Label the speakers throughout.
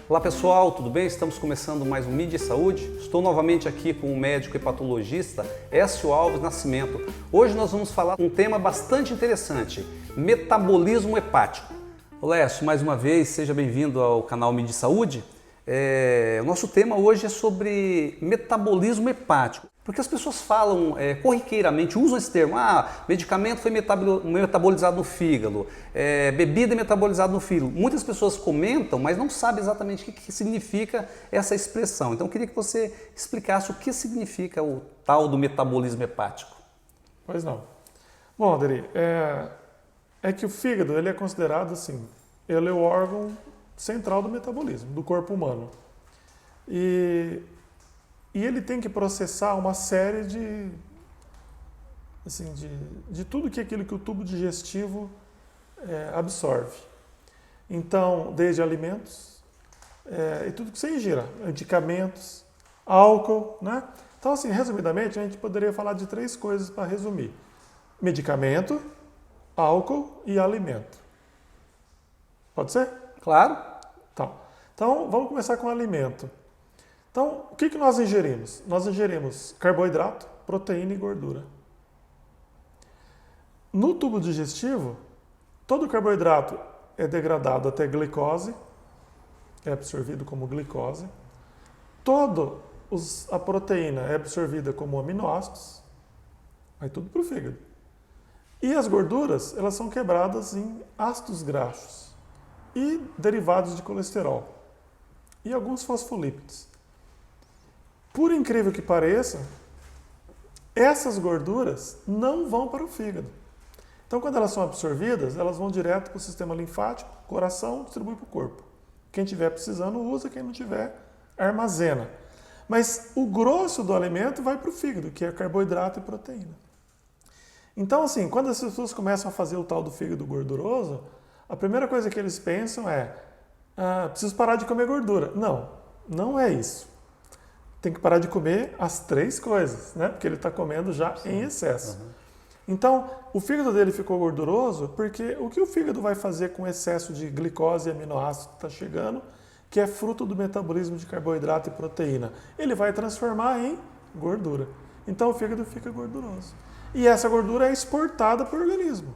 Speaker 1: Olá pessoal, tudo bem? Estamos começando mais um Mídia e Saúde. Estou novamente aqui com o médico hepatologista Écio Alves Nascimento. Hoje nós vamos falar um tema bastante interessante, metabolismo hepático. Olá Écio, mais uma vez, seja bem-vindo ao canal Mídia e Saúde. O nosso tema hoje é sobre metabolismo hepático. Porque as pessoas falam corriqueiramente, usam esse termo, medicamento foi metabolizado no fígado, bebida é metabolizada no fígado. Muitas pessoas comentam, mas não sabem exatamente o que significa essa expressão. Então eu queria que você explicasse o que significa o tal do metabolismo hepático.
Speaker 2: Pois não. Bom, Adri, é que o fígado ele é considerado assim, ele é o órgão central do metabolismo, do corpo humano. E ele tem que processar uma série de tudo que aquilo que o tubo digestivo absorve. Então, desde alimentos e tudo que você ingira, medicamentos, álcool, né? Então, assim, resumidamente, a gente poderia falar de três coisas para resumir: medicamento, álcool e alimento. Pode ser?
Speaker 1: Claro.
Speaker 2: Então, vamos começar com o alimento. Então, o que nós ingerimos? Nós ingerimos carboidrato, proteína e gordura. No tubo digestivo, todo carboidrato é degradado até glicose, é absorvido como glicose. A proteína é absorvida como aminoácidos, vai tudo para o fígado. E as gorduras, elas são quebradas em ácidos graxos e derivados de colesterol e alguns fosfolípidos. Por incrível que pareça, essas gorduras não vão para o fígado. Então, quando elas são absorvidas, elas vão direto para o sistema linfático, coração, distribui para o corpo. Quem estiver precisando usa, quem não tiver, armazena. Mas o grosso do alimento vai para o fígado, que é carboidrato e proteína. Então, assim, quando as pessoas começam a fazer o tal do fígado gorduroso, a primeira coisa que eles pensam é: preciso parar de comer gordura. Não, não é isso. Tem que parar de comer as três coisas, né? Porque ele está comendo já em excesso. Uhum. Então, o fígado dele ficou gorduroso porque o que o fígado vai fazer com o excesso de glicose e aminoácido que está chegando, que é fruto do metabolismo de carboidrato e proteína? Ele vai transformar em gordura. Então, o fígado fica gorduroso. E essa gordura é exportada para o organismo.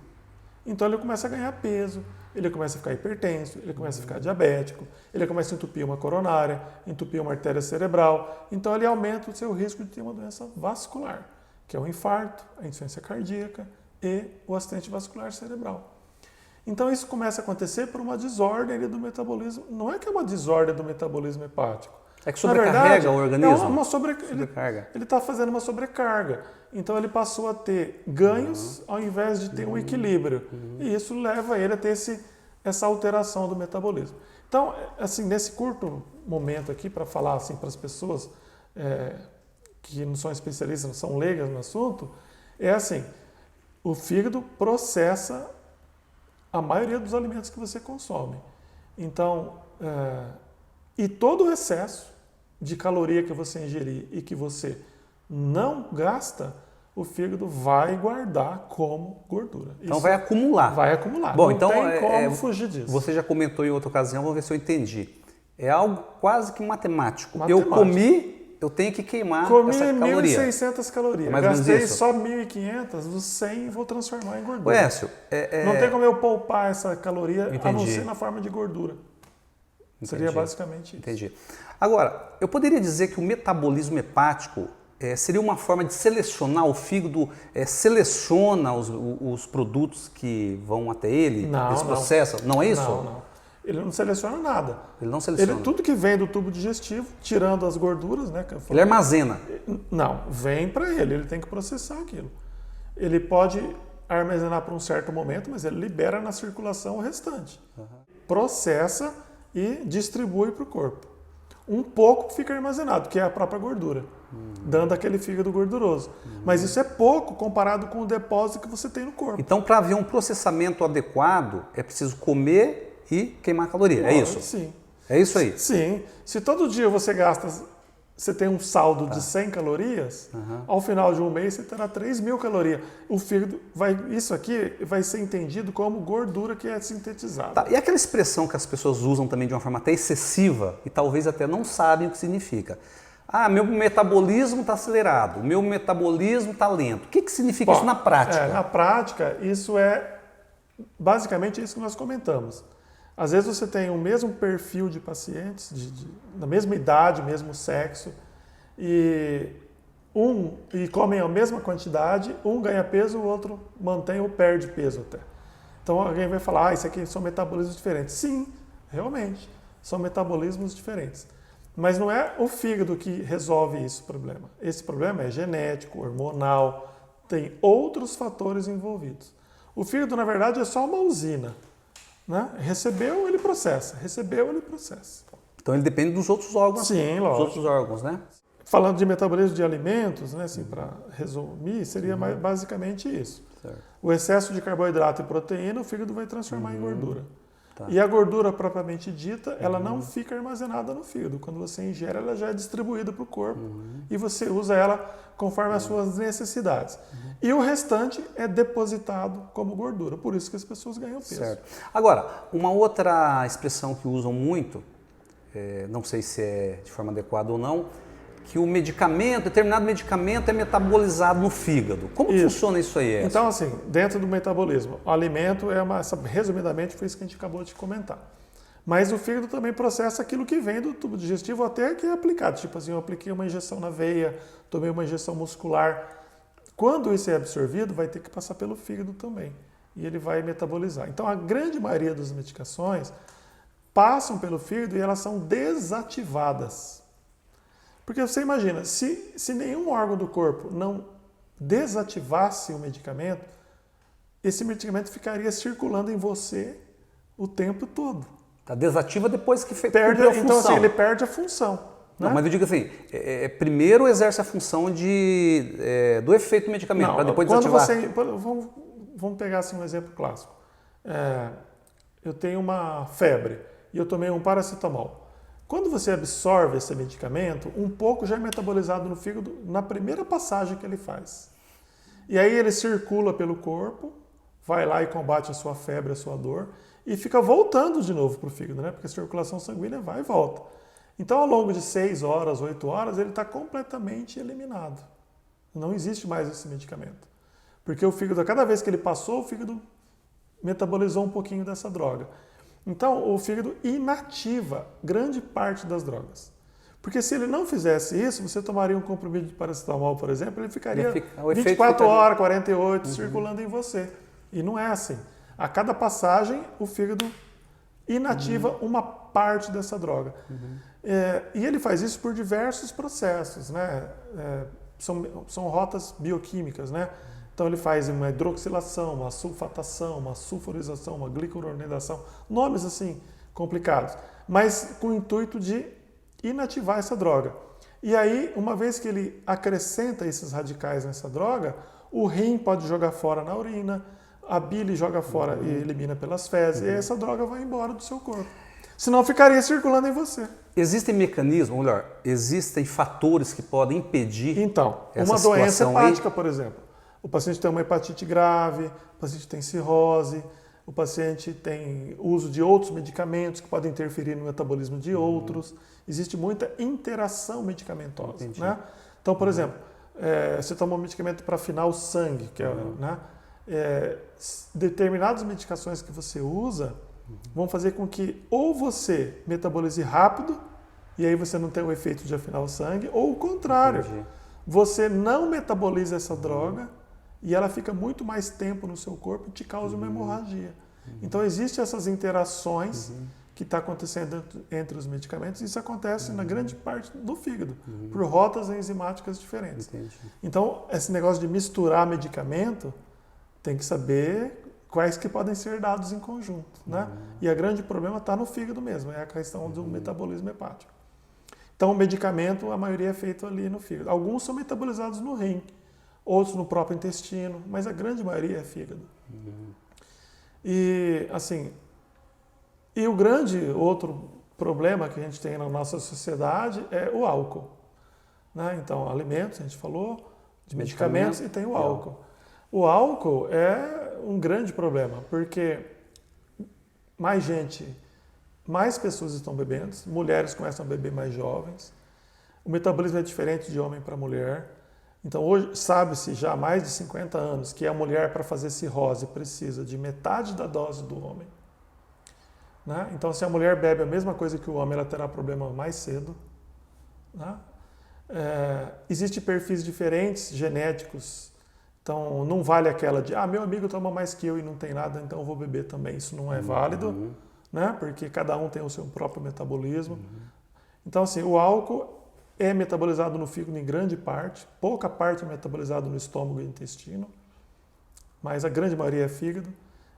Speaker 2: Então, ele começa a ganhar peso, ele começa a ficar hipertenso, ele começa a ficar diabético, ele começa a entupir uma coronária, entupir uma artéria cerebral. Então, ele aumenta o seu risco de ter uma doença vascular, que é o infarto, a insuficiência cardíaca e o acidente vascular cerebral. Então, isso começa a acontecer por uma desordem do metabolismo. Não é que é uma desordem do metabolismo hepático.
Speaker 1: É que sobrecarrega o organismo?
Speaker 2: Ele está fazendo uma sobrecarga. Então ele passou a ter ganhos ao invés de ter um equilíbrio. E isso leva ele a ter essa alteração do metabolismo. Então, assim, nesse curto momento aqui, para falar assim, para as pessoas que não são especialistas, não são leigas no assunto, é assim: o fígado processa a maioria dos alimentos que você consome. Então, e todo o excesso de caloria que você ingerir e que você não gasta, o fígado vai guardar como gordura.
Speaker 1: Então vai acumular.
Speaker 2: Vai acumular.
Speaker 1: Bom,
Speaker 2: não
Speaker 1: então
Speaker 2: tem como fugir disso.
Speaker 1: Você já comentou em outra ocasião, vamos ver se eu entendi. É algo quase que matemático. Eu comi, eu tenho que queimar essa caloria.
Speaker 2: Comi 1.600 calorias. Gastei só 1.500, os 100 vou transformar em gordura.
Speaker 1: Écio,
Speaker 2: não tem como eu poupar essa caloria,
Speaker 1: Entendi.
Speaker 2: a não ser na forma de gordura. Seria basicamente isso.
Speaker 1: Entendi. Agora, eu poderia dizer que o metabolismo hepático seria uma forma de selecionar, o fígado seleciona os produtos que vão até ele, esse processo? Não é isso?
Speaker 2: Não. Ele não seleciona nada.
Speaker 1: Ele não seleciona?
Speaker 2: Tudo que vem do tubo digestivo, tirando as gorduras, né?
Speaker 1: Ele armazena?
Speaker 2: Não, vem para ele tem que processar aquilo. Ele pode armazenar por um certo momento, mas ele libera na circulação o restante. Processa e distribui para o corpo. Um pouco fica armazenado, que é a própria gordura, dando aquele fígado gorduroso. Mas isso é pouco comparado com o depósito que você tem no corpo.
Speaker 1: Então, para haver um processamento adequado, é preciso comer e queimar caloria, é isso?
Speaker 2: Sim.
Speaker 1: É isso aí?
Speaker 2: Sim. Se todo dia você gasta você tem um saldo de 100 calorias, ao final de um mês você terá 3.000 calorias. O fígado isso aqui vai ser entendido como gordura que é sintetizada.
Speaker 1: Tá, e aquela expressão que as pessoas usam também de uma forma até excessiva e talvez até não sabem o que significa. Ah, meu metabolismo está acelerado, meu metabolismo está lento. O que significa isso na prática?
Speaker 2: Na prática, isso é basicamente isso que nós comentamos. Às vezes você tem o mesmo perfil de pacientes, da mesma idade, mesmo sexo, e comem a mesma quantidade, um ganha peso, o outro mantém ou perde peso até. Então alguém vai falar, isso aqui são metabolismos diferentes. Sim, realmente, são metabolismos diferentes. Mas não é o fígado que resolve esse problema. Esse problema é genético, hormonal, tem outros fatores envolvidos. O fígado, na verdade, é só uma usina. Né? Recebeu, ele processa. Recebeu, ele processa.
Speaker 1: Então ele depende dos outros órgãos.
Speaker 2: Sim, lógico.
Speaker 1: Dos outros órgãos, né?
Speaker 2: Falando de metabolismo de alimentos, né, assim, para resumir, seria basicamente isso.
Speaker 1: Certo.
Speaker 2: O excesso de carboidrato e proteína, o fígado vai transformar em gordura.
Speaker 1: Tá.
Speaker 2: E a gordura propriamente dita, ela não fica armazenada no fígado. Quando você ingere, ela já é distribuída para o corpo e você usa ela conforme as suas necessidades. E o restante é depositado como gordura. Por isso que as pessoas ganham peso.
Speaker 1: Certo. Agora, uma outra expressão que usam muito, não sei se é de forma adequada ou não, que o medicamento, determinado medicamento é metabolizado no fígado. Como funciona isso aí?
Speaker 2: Então, assim, dentro do metabolismo, o alimento resumidamente, foi isso que a gente acabou de comentar. Mas o fígado também processa aquilo que vem do tubo digestivo até que é aplicado. Tipo assim, eu apliquei uma injeção na veia, tomei uma injeção muscular. Quando isso é absorvido, vai ter que passar pelo fígado também. E ele vai metabolizar. Então, a grande maioria das medicações passam pelo fígado e elas são desativadas. Porque você imagina, se nenhum órgão do corpo não desativasse o medicamento, esse medicamento ficaria circulando em você o tempo todo.
Speaker 1: Tá, desativa depois que
Speaker 2: cumpriu a função. Então, assim, ele perde a função.
Speaker 1: Não, né? Mas eu digo assim, primeiro exerce a função do efeito do medicamento, para depois desativar.
Speaker 2: Vamos pegar assim, um exemplo clássico. Eu tenho uma febre e eu tomei um paracetamol. Quando você absorve esse medicamento, um pouco já é metabolizado no fígado na primeira passagem que ele faz. E aí ele circula pelo corpo, vai lá e combate a sua febre, a sua dor, e fica voltando de novo para o fígado, né? Porque a circulação sanguínea vai e volta. Então, ao longo de 6 horas, 8 horas, ele está completamente eliminado. Não existe mais esse medicamento. Porque o fígado, a cada vez que ele passou, o fígado metabolizou um pouquinho dessa droga. Então, o fígado inativa grande parte das drogas. Porque se ele não fizesse isso, você tomaria um comprimido de paracetamol, por exemplo, ele ficaria 24 horas, 48, circulando em você. E não é assim. A cada passagem, o fígado inativa uma parte dessa droga. E ele faz isso por diversos processos, né? São rotas bioquímicas, né? Então ele faz uma hidroxilação, uma sulfatação, uma sulfurização, uma glicoronidação, nomes assim complicados, mas com o intuito de inativar essa droga. E aí, uma vez que ele acrescenta esses radicais nessa droga, o rim pode jogar fora na urina, a bile joga fora e elimina pelas fezes, e essa droga vai embora do seu corpo. Senão ficaria circulando em você.
Speaker 1: Existem mecanismos, ou melhor, existem fatores que podem impedir
Speaker 2: uma doença hepática, por exemplo. O paciente tem uma hepatite grave, o paciente tem cirrose, o paciente tem uso de outros medicamentos que podem interferir no metabolismo de outros. Existe muita interação medicamentosa. Né? Então, por exemplo, você toma um medicamento para afinar o sangue, que determinadas medicações que você usa vão fazer com que ou você metabolize rápido, e aí você não tem o efeito de afinar o sangue, ou o contrário, você não metaboliza essa droga, e ela fica muito mais tempo no seu corpo e te causa uma hemorragia. Então, existem essas interações que estão acontecendo entre os medicamentos e isso acontece na grande parte do fígado, por rotas enzimáticas diferentes. Então, esse negócio de misturar medicamento, tem que saber quais que podem ser dados em conjunto. Né? E o grande problema está no fígado mesmo, é a questão do metabolismo hepático. Então, o medicamento, a maioria é feito ali no fígado. Alguns são metabolizados no rim, outros no próprio intestino, mas a grande maioria é fígado. E, assim, o grande outro problema que a gente tem na nossa sociedade é o álcool. né? Então, alimentos, a gente falou, de
Speaker 1: Medicamento
Speaker 2: medicamentos, e tem o álcool. O álcool é um grande problema, porque mais pessoas estão bebendo, mulheres começam a beber mais jovens, o metabolismo é diferente de homem para mulher. Então, hoje sabe-se já há mais de 50 anos que a mulher, para fazer cirrose, precisa de metade da dose do homem. Né? Então, se a mulher bebe a mesma coisa que o homem, ela terá problema mais cedo. Né? Existem perfis diferentes, genéticos. Então, não vale aquela de, meu amigo toma mais que eu e não tem nada, então eu vou beber também. Isso não é válido, né? Porque cada um tem o seu próprio metabolismo. Então, assim, o álcool é metabolizado no fígado em grande parte, pouca parte é metabolizado no estômago e intestino, mas a grande maioria é fígado.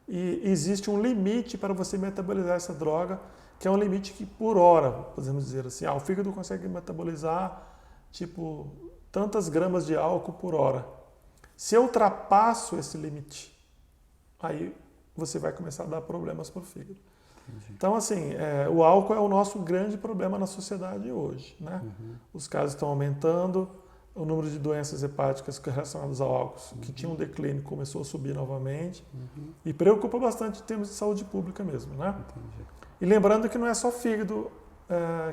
Speaker 2: E existe um limite para você metabolizar essa droga, que é um limite que por hora, podemos dizer assim, o fígado consegue metabolizar tipo tantas gramas de álcool por hora. Se eu ultrapasso esse limite, aí você vai começar a dar problemas para o fígado. Entendi. Então, assim, o álcool é o nosso grande problema na sociedade hoje, né? Os casos estão aumentando, o número de doenças hepáticas relacionadas ao álcool, que tinha um declínio, começou a subir novamente, e preocupa bastante em termos de saúde pública mesmo, né?
Speaker 1: Entendi.
Speaker 2: E lembrando que não é só fígado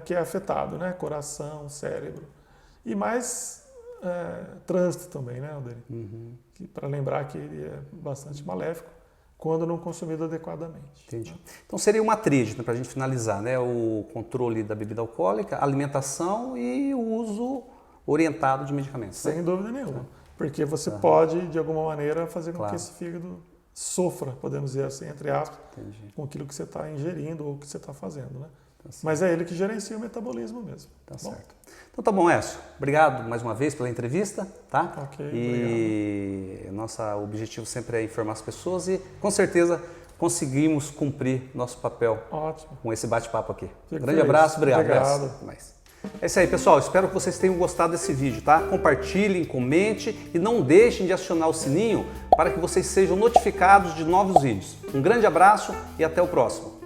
Speaker 2: que é afetado, né? Coração, cérebro, e mais trânsito também, né, Alderi? Para lembrar que ele é bastante maléfico quando não consumido adequadamente.
Speaker 1: Entendi. Então seria uma tríade, para a gente finalizar, né? O controle da bebida alcoólica, alimentação e o uso orientado de medicamentos.
Speaker 2: Sem dúvida nenhuma. Porque você pode, de alguma maneira, fazer com que esse fígado sofra, podemos dizer assim, entre aspas, com aquilo que você está ingerindo ou que você está fazendo, né? Mas é ele que gerencia o metabolismo mesmo.
Speaker 1: Tá certo. Então tá bom, Écio. Obrigado mais uma vez pela entrevista, tá?
Speaker 2: Ok,
Speaker 1: obrigado. Nosso objetivo sempre é informar as pessoas e com certeza conseguimos cumprir nosso papel com esse bate-papo aqui. Grande abraço, obrigado. Até mais. É isso aí, pessoal. Espero que vocês tenham gostado desse vídeo, tá? Compartilhem, comente e não deixem de acionar o sininho para que vocês sejam notificados de novos vídeos. Um grande abraço e até o próximo.